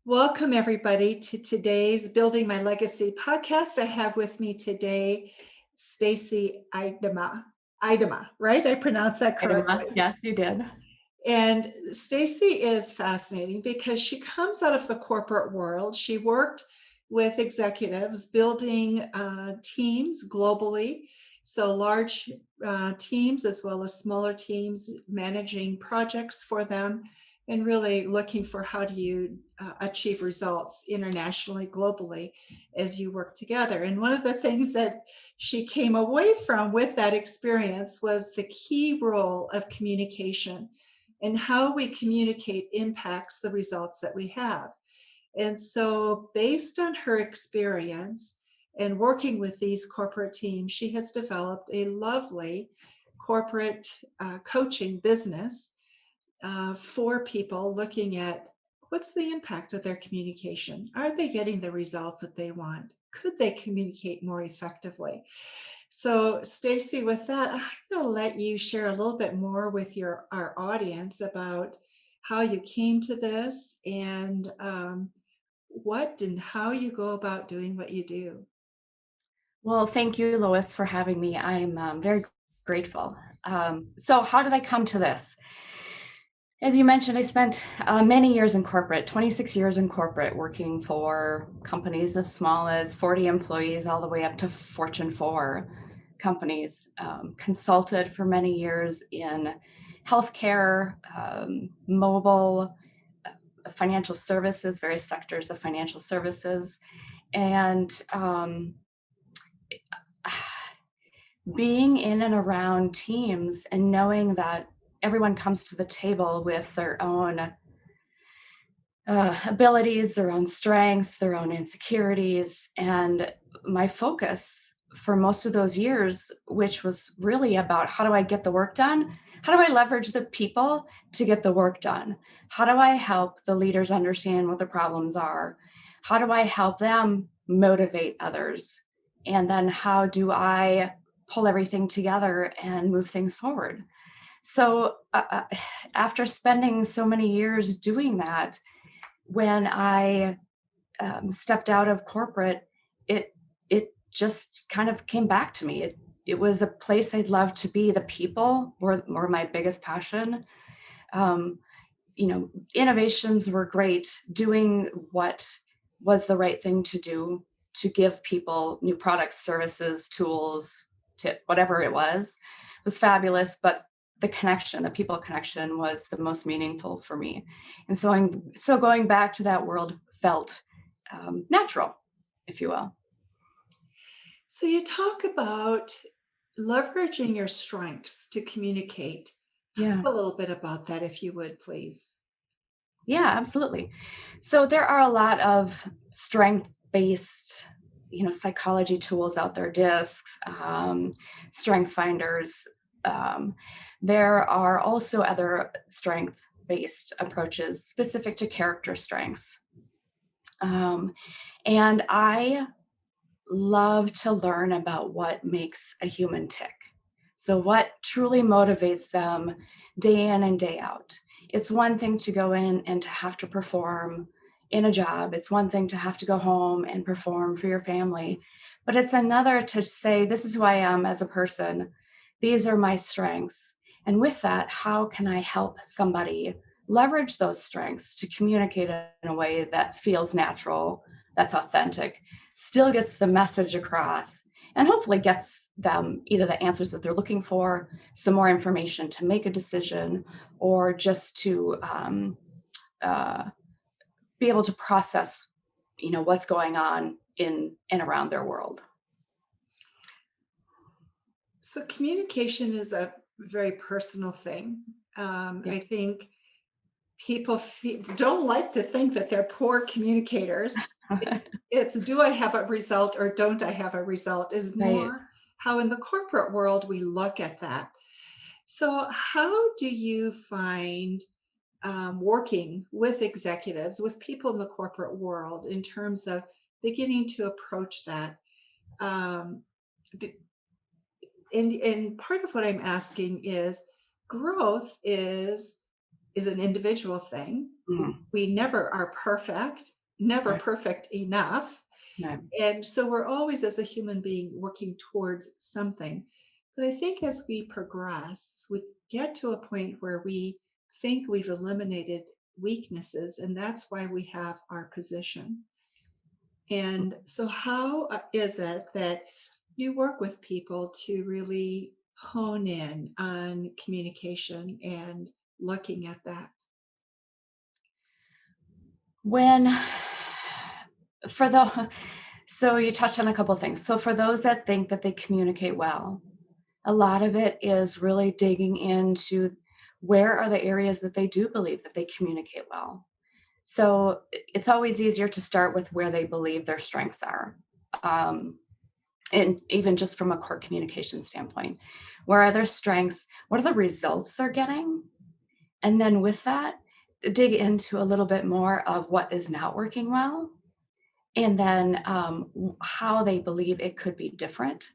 Welcome, everybody, to today's Building My Legacy podcast. I have with me today Stacy Idema. Idema, right? I pronounced that Idema. correctly. Yes, you did. And Stacy is fascinating because she comes out of the corporate world. She worked with executives building teams globally, so large teams as well as smaller teams, managing projects for them, and really looking for how do you achieve results internationally, globally, as you work together. And one of the things that she came away from with that experience was the key role of communication, and how we communicate impacts the results that we have. And so, based on her experience and working with these corporate teams, she has developed a lovely corporate coaching business for people looking at what's the impact of their communication. Are they getting the results that they want? Could they communicate more effectively? So, Stacy, with that, I'm going to let you share a little bit more with our audience about how you came to this and what and how you go about doing what you do. Well, thank you, Lois, for having me. I'm very grateful. So, how did I come to this? As you mentioned, I spent many years in corporate, 26 years in corporate, working for companies as small as 40 employees all the way up to Fortune 4 companies. Consulted for many years in healthcare, mobile, financial services, various sectors of financial services. And being in and around teams and knowing that everyone comes to the table with their own abilities, their own strengths, their own insecurities. And my focus for most of those years, which was really about how do I get the work done? How do I leverage the people to get the work done? How do I help the leaders understand what the problems are? How do I help them motivate others? And then how do I pull everything together and move things forward? So, after spending so many years doing that, when I stepped out of corporate, it just kind of came back to me. It was a place I'd love to be. The people were my biggest passion. Um, Innovations were great. Doing what was the right thing to do to give people new products, services, tools, tip, whatever it was fabulous. But the connection, the people connection, was the most meaningful for me. And so going back to that world felt natural, if you will. So, you talk about leveraging your strengths to communicate. Talk Yeah. a little bit about that, if you would, please. Yeah, absolutely. So there are a lot of strength-based, psychology tools out there, discs, strengths finders. Um, there are also other strength-based approaches specific to character strengths. Um, and I love to learn about what makes a human tick. So, what truly motivates them day in and day out? It's one thing to go in and to have to perform in a job, it's one thing to have to go home and perform for your family, but it's another to say, this is who I am as a person, these are my strengths. And with that, how can I help somebody leverage those strengths to communicate in a way that feels natural, that's authentic, still gets the message across, and hopefully gets them either the answers that they're looking for, some more information to make a decision, or just to uh, be able to process, what's going on in and around their world. So, communication is a very personal thing. Yeah. I think people don't like to think that they're poor communicators. It's do I have a result or don't I have a result, is Right. more how in the corporate world we look at that. So, how do you find working with executives, with people in the corporate world, in terms of beginning to approach that? Um, b- and part of what I'm asking is growth is is an individual thing. Mm, We never are perfect, never right, perfect enough. right. And so we're always, as a human being, working towards something. But I think as we progress, we get to a point where we think we've eliminated weaknesses, and that's why we have our position. And so, how is it that you work with people to really hone in on communication and looking at that? When for the so you touched on a couple things. So for those that think that they communicate well, a lot of it is really digging into where are the areas that they do believe that they communicate well. So it's always easier to start with where they believe their strengths are. Um, and even just from a core communication standpoint, where are their strengths? What are the results they're getting? And then with that, dig into a little bit more of what is not working well, and then how they believe it could be different.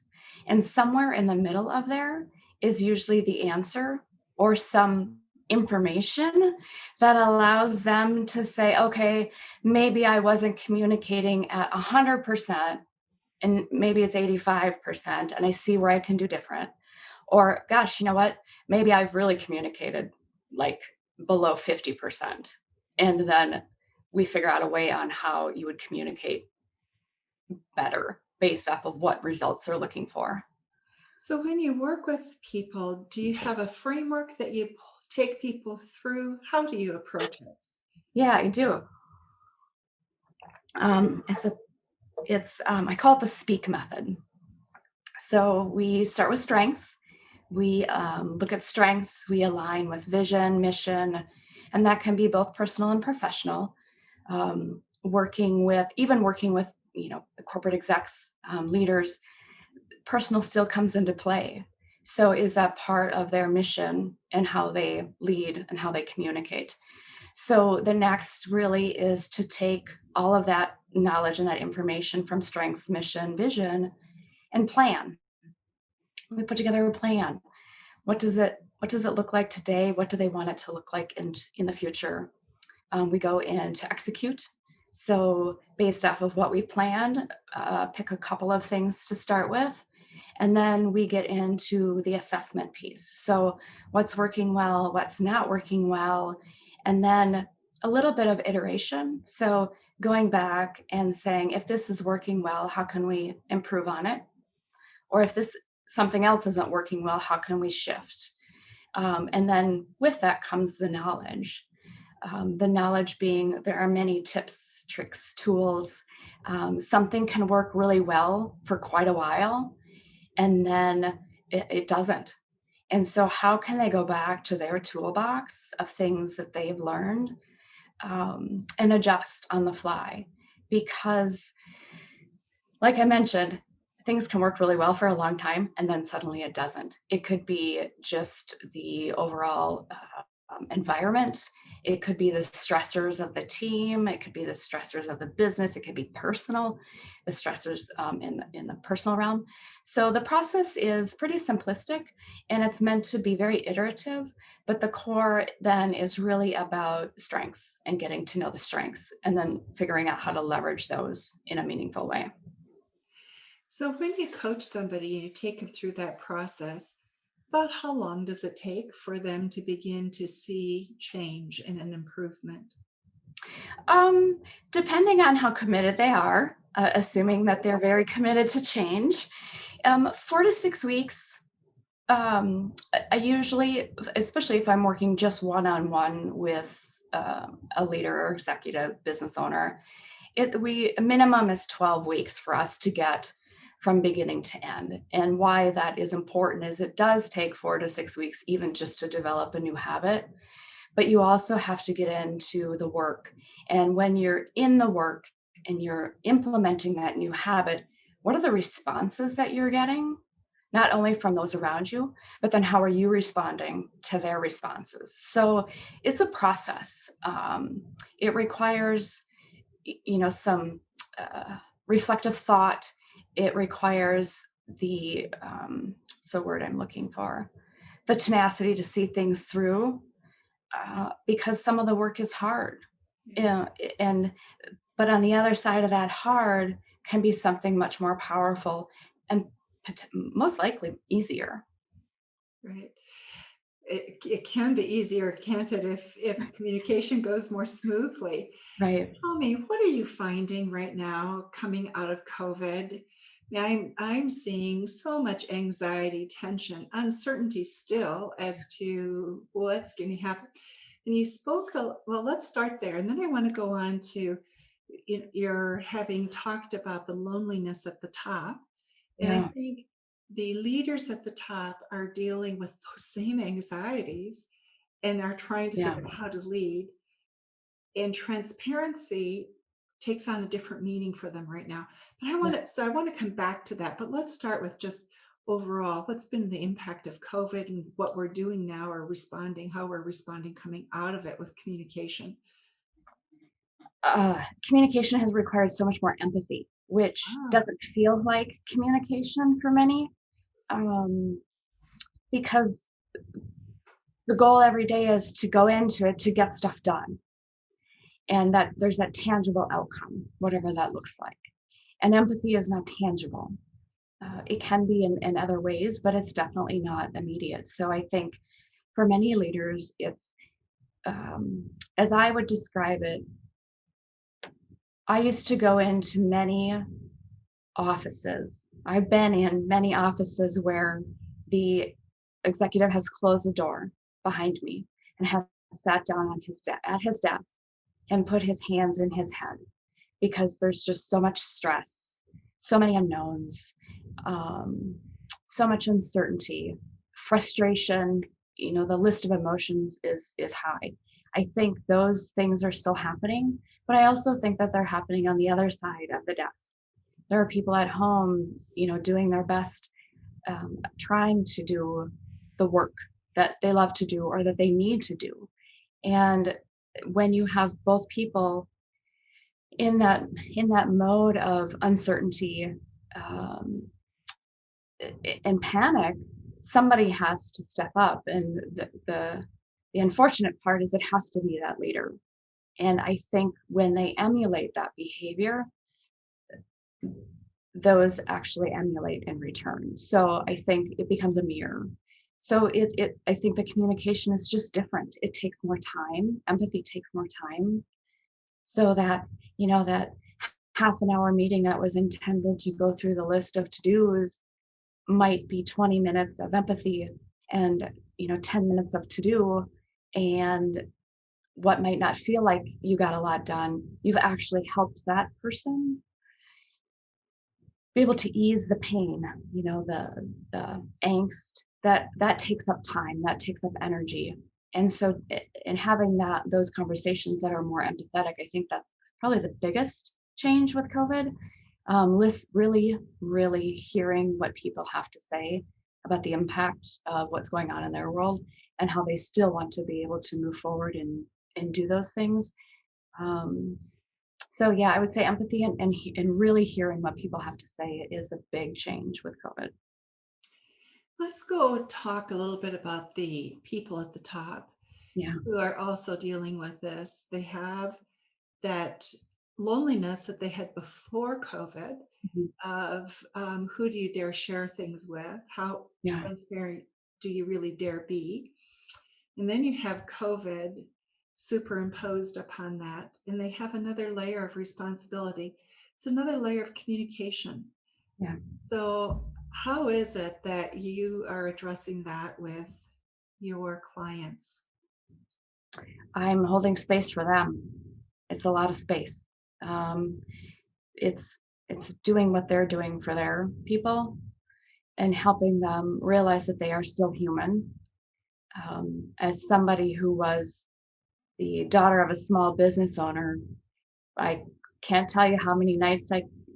And somewhere in the middle of there is usually the answer or some information that allows them to say, okay, maybe I wasn't communicating at 100%, and maybe it's 85%, and I see where I can do different. Or, gosh, you know what? Maybe I've really communicated like below 50%. And then we figure out a way on how you would communicate better based off of what results they're looking for. So, when you work with people, do you have a framework that you take people through? How do you approach it? Yeah, I do. It's a it's I call it the speak method. So we start with strengths. We look at strengths. We align with vision, mission, and that can be both personal and professional. Working with corporate execs, leaders, personal still comes into play. So is that part of their mission and how they lead and how they communicate? So the next really is to take all of that knowledge and that information from strengths, mission, vision, and plan. We put together a plan. What does it look like today? What do they want it to look like in the future? We go in to execute. So based off of what we planned, pick a couple of things to start with, and then we get into the assessment piece. So what's working well, what's not working well, and then a little bit of iteration. So going back and saying, if this is working well, how can we improve on it? Or if this something else isn't working well, how can we shift? And then with that comes the knowledge. The knowledge being there are many tips, tricks, tools. Something can work really well for quite a while, and then it doesn't. And so, how can they go back to their toolbox of things that they've learned and adjust on the fly? Because like I mentioned, things can work really well for a long time and then suddenly it doesn't. It could be just the overall environment. It could be the stressors of the team. It could be the stressors of the business. It could be personal, the stressors in the personal realm. So the process is pretty simplistic and it's meant to be very iterative. But the core then is really about strengths and getting to know the strengths and then figuring out how to leverage those in a meaningful way. So, when you coach somebody and you take them through that process, about how long does it take for them to begin to see change and an improvement? Um, Depending on how committed they are, assuming that they're very committed to change, 4 to 6 weeks. I usually, especially if I'm working just one on one with a leader or executive business owner, we a minimum is 12 weeks for us to get from beginning to end. And why that is important is it does take 4 to 6 weeks even just to develop a new habit, but you also have to get into the work. And when you're in the work and you're implementing that new habit, what are the responses that you're getting? Not only from those around you, but then how are you responding to their responses? So it's a process. It requires, some reflective thought. It requires what's the word I'm looking for? The tenacity to see things through because some of the work is hard. Yeah. Yeah, and but on the other side of that hard can be something much more powerful and most likely easier. Right. It can be easier, can't it, if communication goes more smoothly. Right. Tell me, what are you finding right now coming out of COVID? I'm seeing so much anxiety, tension, uncertainty still as to what's going to happen. And you spoke, well, let's start there. And then I want to go on to you're having talked about the loneliness at the top. And I Yeah. think the leaders at the top are dealing with those same anxieties and are trying to Yeah. figure out how to lead. And transparency takes on a different meaning for them right now. But Yeah. I want to come back to that. But let's start with just overall, what's been the impact of COVID and what we're doing now or responding, how we're responding coming out of it with communication. Communication has required so much more empathy, which Ah, doesn't feel like communication for many, um, because the goal every day is to go into it to get stuff done, and that there's that tangible outcome, whatever that looks like. And empathy is not tangible. It can be in other ways, but it's definitely not immediate. So I think for many leaders, it's as I would describe it, I used to go into many offices. I've been in many offices where the executive has closed the door behind me and has sat down on at his desk and put his hands in his head because there's just so much stress, so many unknowns, um, so much uncertainty, frustration. You know, the list of emotions is high. I think those things are still happening, but I also think that they're happening on the other side of the desk. There are people at home, doing their best, trying to do the work that they love to do or that they need to do. And when you have both people in that in that mode of uncertainty, um, and panic, somebody has to step up. And the unfortunate part is it has to be that leader. And I think when they emulate that behavior, those actually emulate in return. So I think it becomes a mirror. So I think the communication is just different. It takes more time. Empathy takes more time. So that, that half an hour meeting that was intended to go through the list of to-dos might be 20 minutes of empathy and 10 minutes of to do, and what might not feel like you got a lot done, you've actually helped that person be able to ease the pain, the angst that takes up time, that takes up energy. And so in having those conversations that are more empathetic, I think that's probably the biggest change with COVID. Really, really hearing what people have to say about the impact of what's going on in their world and how they still want to be able to move forward and do those things. Um, so yeah, I would say empathy and really hearing what people have to say is a big change with COVID. let's go talk a little bit about the people at the top Yeah. who are also dealing with this. They have that loneliness that they had before COVID Mhm. of who do you dare share things with? How Yeah. transparent do you really dare be? And then you have COVID superimposed upon that, and they have another layer of responsibility. It's another layer of communication. Yeah. So, how is it that you are addressing that with your clients? I'm holding space for them. It's a lot of space. Um, it's it's doing what they're doing for their people and helping them realize that they are still human. As somebody who was the daughter of a small business owner, I can't tell you how many nights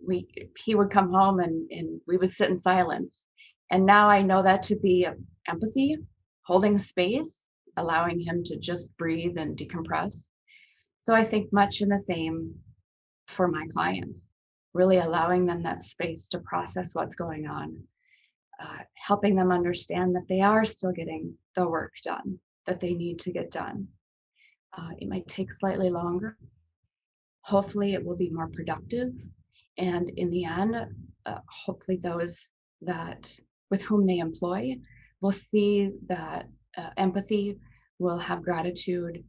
we he would come home and we would sit in silence. And now I know that to be empathy, holding space, allowing him to just breathe and decompress. So I think much in the same for my clients, really allowing them that space to process what's going on, helping them understand that they are still getting the work done that they need to get done. It might take slightly longer. Hopefully, it will be more productive. And in the end, hopefully, those that with whom they employ will see that empathy, will have gratitude,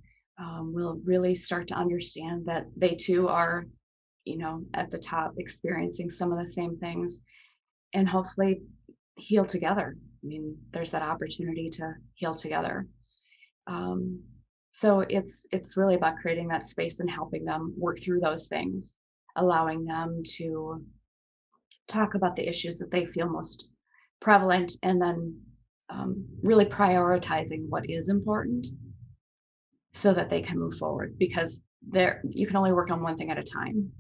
will really start to understand that they too are, at the top experiencing some of the same things, and hopefully heal together. I mean, there's that opportunity to heal together. Um, so it's really about creating that space and helping them work through those things, allowing them to talk about the issues that they feel most prevalent, and then really prioritizing what is important so that they can move forward, because there you can only work on one thing at a time.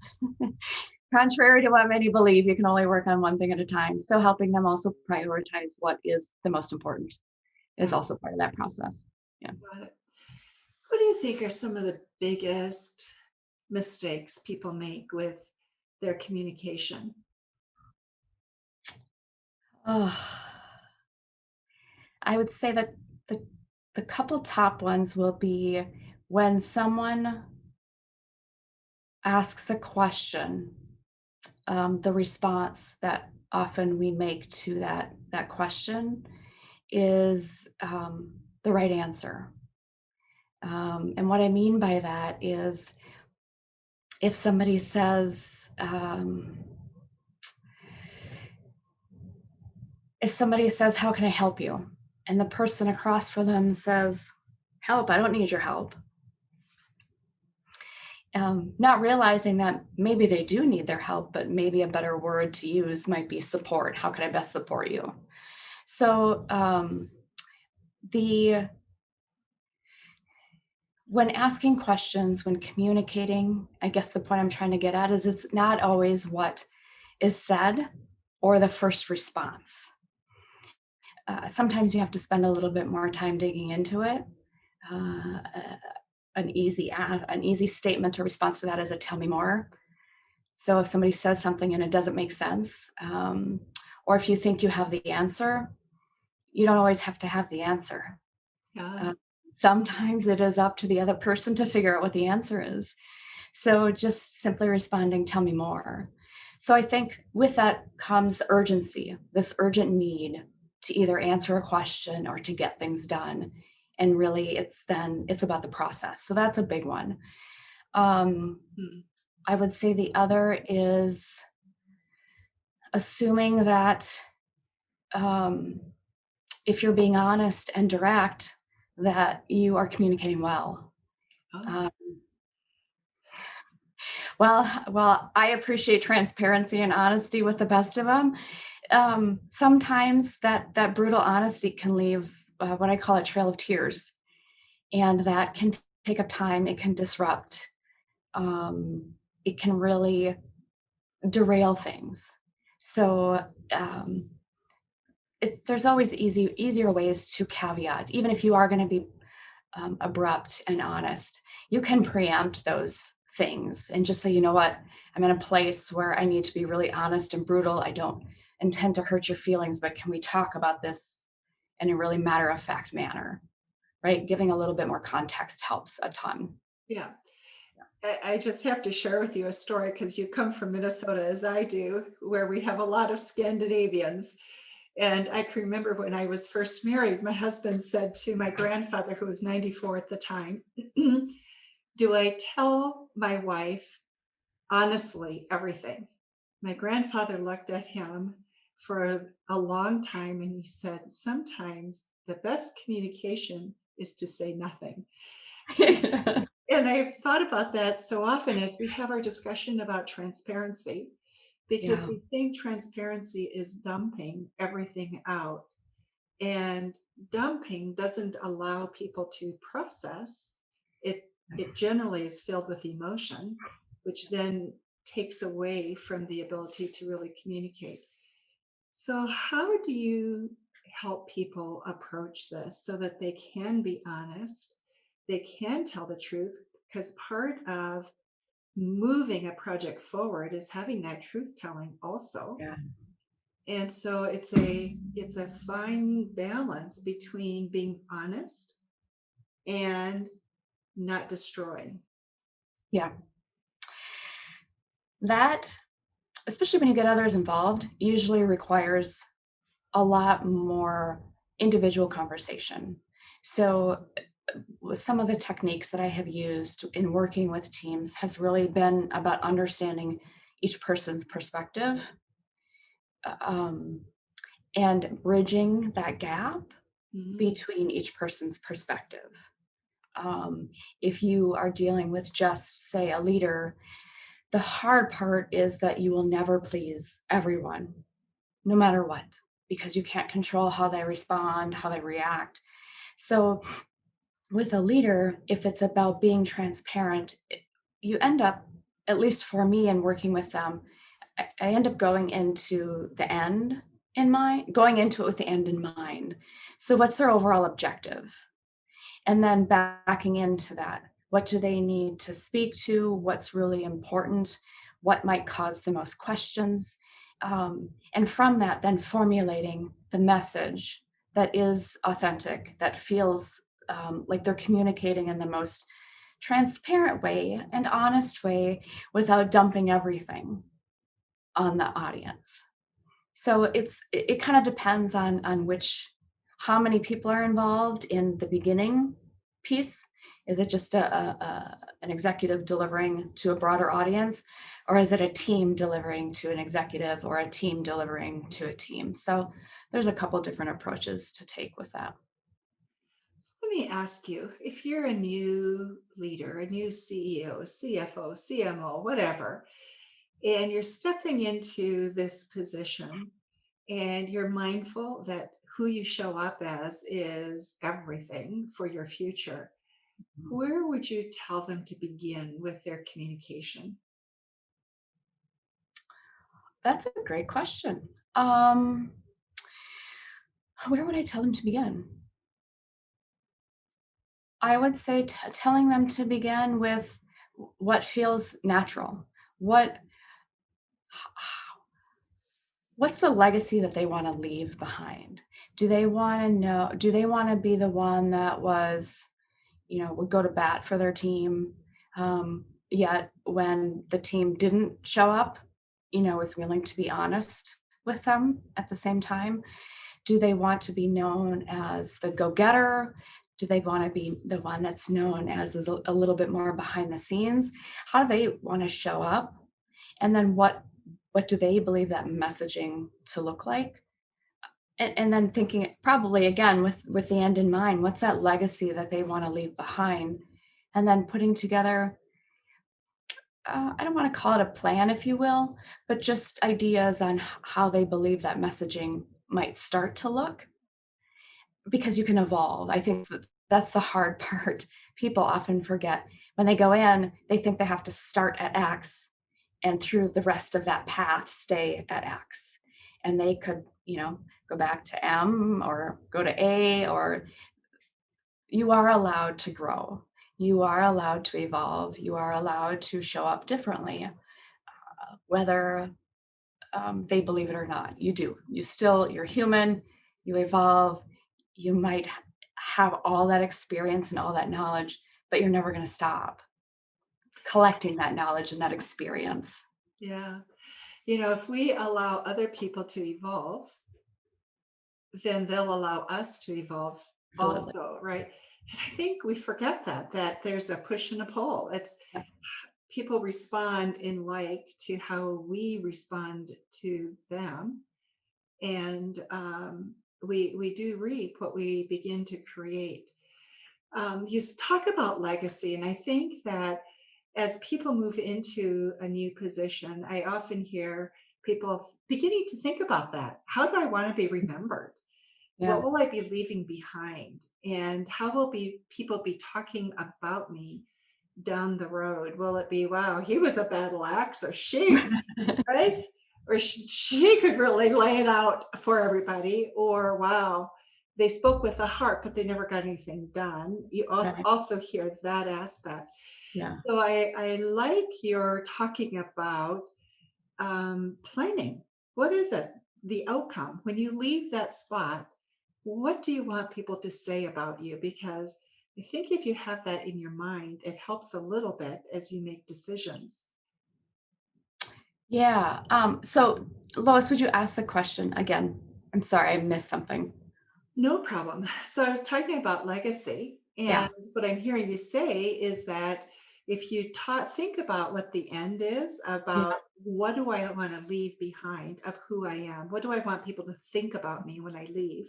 Contrary to what many believe, you can only work on one thing at a time. So helping them also prioritize what is the most important is Yeah, also part of that process. Yeah. got it. What do you think are some of the biggest mistakes people make with their communication? Oh, I would say that the the couple top ones will be when someone asks a question, the response that often we make to that question is the right answer. And what I mean by that is if somebody says, "How can I help you?" And the person across from them says, "Help, I don't need your help." Not realizing that maybe they do need their help, but maybe a better word to use might be support. How can I best support you? So, the when asking questions, when communicating, I guess the point I'm trying to get at is it's not always what is said or the first response. Sometimes you have to spend a little bit more time digging into it. Uh, uh, an easy statement or response to that is a "tell me more." So if somebody says something and it doesn't make sense, or if you think you have the answer, you don't always have to have the answer. Yeah. Uh, Sometimes it is up to the other person to figure out what the answer is. So just simply responding, "Tell me more." So I think with that comes urgency, this urgent need to either answer a question or to get things done. And really it's about the process. So that's a big one. Um, Mm. I would say the other is assuming that um, if you're being honest and direct, that you are communicating well. Oh, Um, well, I appreciate transparency and honesty with the best of them. Sometimes that brutal honesty can leave what I call a trail of tears, and that can take up time. It can disrupt. Um, it can really derail things. So there's always easier ways to caveat, even if you are going to be abrupt and honest. You can preempt those things and just say, you know what, I'm in a place where I need to be really honest and brutal. I don't intend to hurt your feelings, but can we talk about this in a really matter of fact manner? Right? Giving a little bit more context helps a ton. yeah. I just have to share with you a story because you come from Minnesota as I do, where we have a lot of Scandinavians. And I can remember when I was first married, my husband said to my grandfather, who was 94 at the time, "Do I tell my wife honestly everything?" My grandfather looked at him for a long time and he said, "Sometimes the best communication is to say nothing." And I've thought about that so often as we have our discussion about transparency, because Yeah, we think transparency is dumping everything out. And dumping doesn't allow people to process. It generally is filled with emotion, which then takes away from the ability to really communicate. So, how do you help people approach this so that they can be honest? They can tell the truth because part of moving a project forward is having that truth telling also. yeah, And so it's a fine balance between being honest and not destroy. Yeah. That, especially when you get others involved, usually requires a lot more individual conversation. So, with some of the techniques that I have used in working with teams has really been about understanding each person's perspective, um, and bridging that gap Mhm. between each person's perspective. If you are dealing with just, say, a leader, the hard part is that you will never please everyone, no matter what, because you can't control how they respond, how they react. So, with a leader, if it's about being transparent, you end up, at least for me in working with them, I end up going into the end in mind, going into it with the end in mind. So, what's their overall objective? And then backing into that. What do they need to speak to? What's really important? What might cause the most questions? And from that, then formulating the message that is authentic, that feels like they're communicating in the most transparent way and honest way without dumping everything on the audience. So it kind of depends on which, how many people are involved in the beginning piece. Is it just an executive delivering to a broader audience, or is it a team delivering to an executive or a team delivering to a team? So there's a couple different approaches to take with that. So let me ask you, if you're a new leader, a new CEO, CFO, CMO, whatever, and you're stepping into this position and you're mindful that who you show up as is everything for your future, where would you tell them to begin with their communication? That's a great question. Where would I tell them to begin? I would say telling them to begin with what feels natural. What what's the legacy that they want to leave behind? Do they want to know, do they want to be the one that was, would go to bat for their team, yet when the team didn't show up, was willing to be honest with them at the same time? Do they want to be known as the go-getter? Do they want to be the one that's known as a little bit more behind the scenes? How do they want to show up? And then what do they believe that messaging to look like? And then thinking probably again with the end in mind, what's that legacy that they want to leave behind? And then putting together, I don't want to call it a plan, if you will, but just ideas on how they believe that messaging might start to look, because you can evolve. I think that's the hard part. People often forget when they go in, they think they have to start at X and through the rest of that path stay at X. And they could, go back to M or go to A, or you are allowed to grow. You are allowed to evolve. You are allowed to show up differently, whether they believe it or not. You do. You're human, you evolve, you might have all that experience and all that knowledge, but you're never going to stop collecting that knowledge and that experience. Yeah. If we allow other people to evolve, then they'll allow us to evolve Absolutely. also, right? And I think we forget that there's a push and a pull. It's Yeah. people respond in like to how we respond to them, and we do reap what we begin to create. Talk about legacy, and I think that as people move into a new position, I often hear people beginning to think about that. How do I want to be remembered? What Yeah. will I be leaving behind? And how will be people be talking about me down the road? Will it be, wow, he was a battle axe, or she, right? Or she could really lay it out for everybody, or wow, they spoke with a heart, but they never got anything done. You Right. also hear that aspect. Yeah. So I like your talking about planning. What is it? The outcome. When you leave that spot, what do you want people to say about you? Because I think if you have that in your mind, it helps a little bit as you make decisions. Yeah. So Lois, would you ask the question again? I'm sorry, I missed something. No problem. So I was talking about legacy, Yeah. and what I'm hearing you say is that if you think about what the end is, Yeah. about what do I want to leave behind of who I am? What do I want people to think about me when I leave?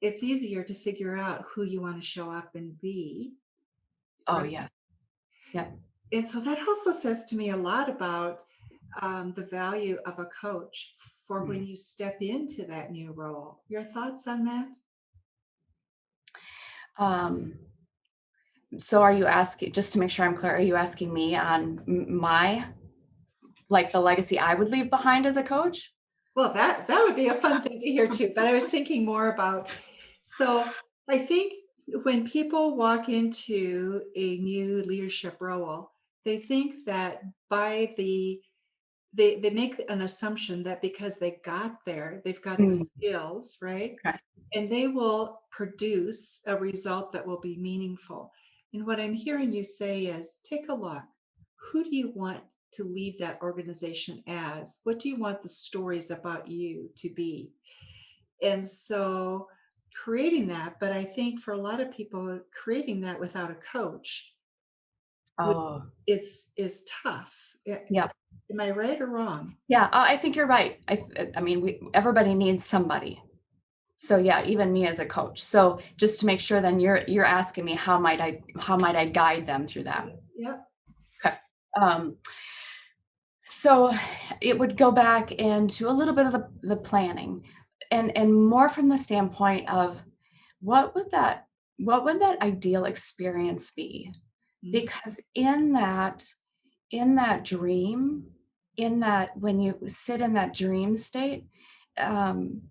It's easier to figure out who you want to show up and be, Oh, right? yeah. Yeah. And so that also says to me a lot about the value of a coach for when Mm. you step into that new role. Your thoughts on that? Um, so are you asking, just to make sure I'm clear, are you asking me on my, like the legacy I would leave behind as a coach? Well, that would be a fun thing to hear too. But I was thinking more about, so I think when people walk into a new leadership role, they think that by they make an assumption that because they got there, they've got the Mm, skills, right? okay. And they will produce a result that will be meaningful. And what I'm hearing you say is take a look. Who do you want to leave that organization as? What do you want the stories about you to be? And so creating that, but I think for a lot of people, creating that without a coach would, Oh, is tough. yeah. Am I right or wrong? Yeah. I think you're right. I mean, everybody needs somebody. So yeah, even me as a coach. So just to make sure, then you're asking me how might I guide them through that? Yep. Okay. Um, so it would go back into a little bit of the planning, and more from the standpoint of what would that what would that ideal experience be? Mhm. Because in that dream, in that when you sit in that dream state, um,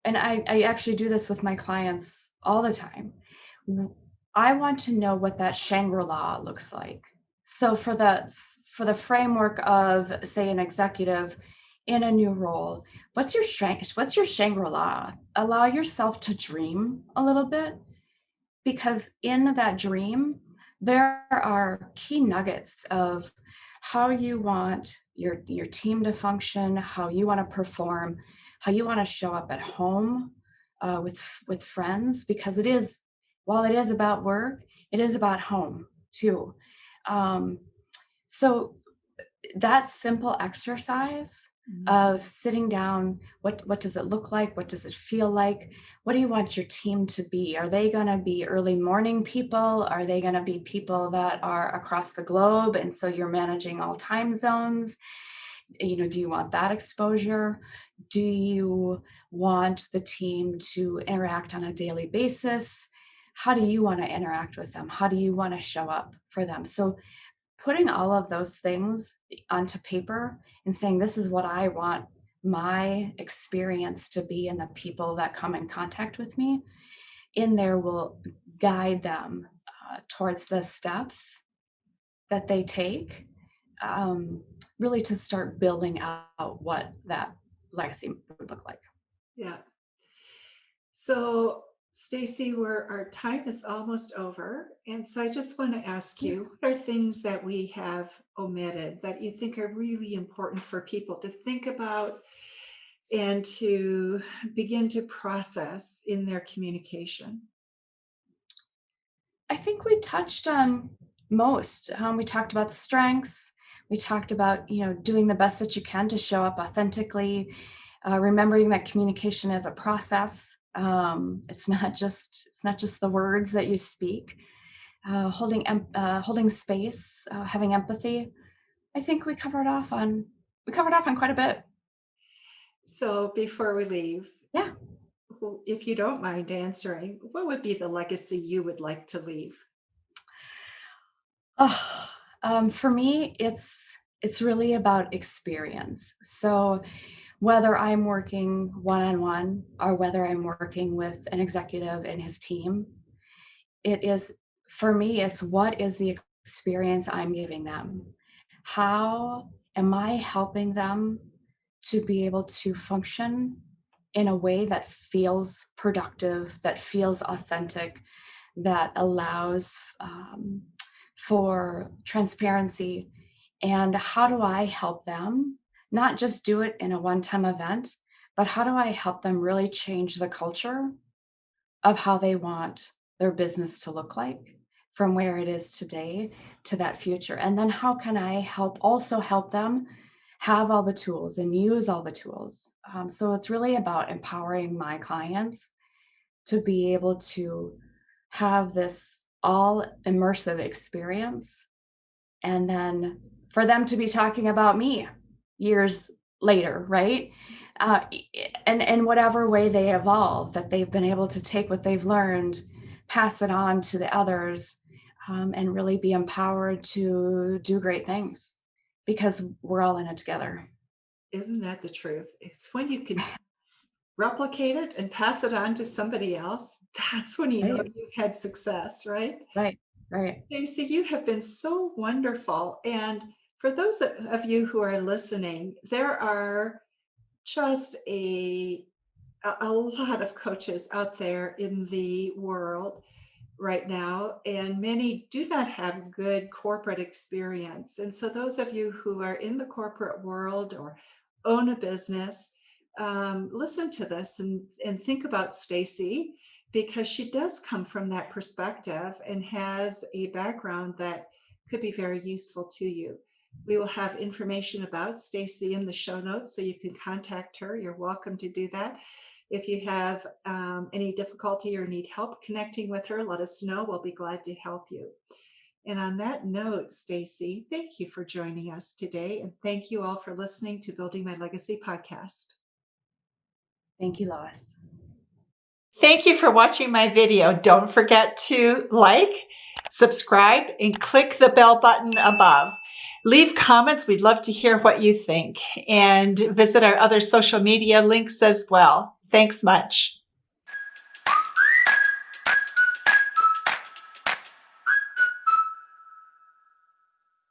and I actually do this with my clients all the time. I want to know what that Shangri-La looks like. So for the framework of, say, an executive in a new role, what's your Shangri-La? Allow yourself to dream a little bit, because in that dream there are key nuggets of how you want your team to function, how you want to perform, how you want to show up at home, with friends, because it is, while it is about work, it is about home too. um, so that simple exercise Mhm. of sitting down, what does it look like, what does it feel like, what do you want your team to be? Are they going to be early morning people? Are they going to be people that are across the globe and so you're managing all time zones? Do you want that exposure? Do you want the team to interact on a daily basis? How do you want to interact with them? How do you want to show up for them? So putting all of those things onto paper and saying, this is what I want my experience to be, and the people that come in contact with me in there will guide them towards the steps that they take, um, really to start building out what that legacy would look like. Yeah. So, Stacy, our time is almost over. And so I just want to ask Yeah. you, what are things that we have omitted that you think are really important for people to think about and to begin to process in their communication? I think we touched on most. We talked about strengths. We talked about, doing the best that you can to show up authentically, remembering that communication is a process. It's not just the words that you speak. Holding space, having empathy. I think we covered off on quite a bit. So, before we leave, Yeah. if you don't mind answering, what would be the legacy you would like to leave? Oh, for me, it's really about experience. So whether I'm working one on one or whether I'm working with an executive and his team, it is, for me, it's what is the experience I'm giving them? How am I helping them to be able to function in a way that feels productive, that feels authentic, that allows for transparency. And how do I help them not just do it in a one-time event, but how do I help them really change the culture of how they want their business to look like from where it is today to that future? And then how can I help them have all the tools and use all the tools? So it's really about empowering my clients to be able to have this all immersive experience, and then for them to be talking about me years later, right? And in whatever way they evolve, that they've been able to take what they've learned, pass it on to the others, and really be empowered to do great things because we're all in it together. Isn't that the truth? It's when you can replicate it and pass it on to somebody else, that's when you know Right, you've had success, right? right, right. Stacey, you have been so wonderful. And for those of you who are listening, there are just a lot of coaches out there in the world right now, and many do not have good corporate experience. And so, those of you who are in the corporate world or own a business, listen to this and think about Stacy, because she does come from that perspective and has a background that could be very useful to you. We will have information about Stacy in the show notes, so you can contact her. You're welcome to do that. If you have any difficulty or need help connecting with her, let us know. We'll be glad to help you. And on that note, Stacy, thank you for joining us today. And thank you all for listening to Building My Legacy podcast. Thank you, Lois. Thank you for watching my video. Don't forget to like, subscribe, and click the bell button above. Leave comments. We'd love to hear what you think. And visit our other social media links as well. Thanks much.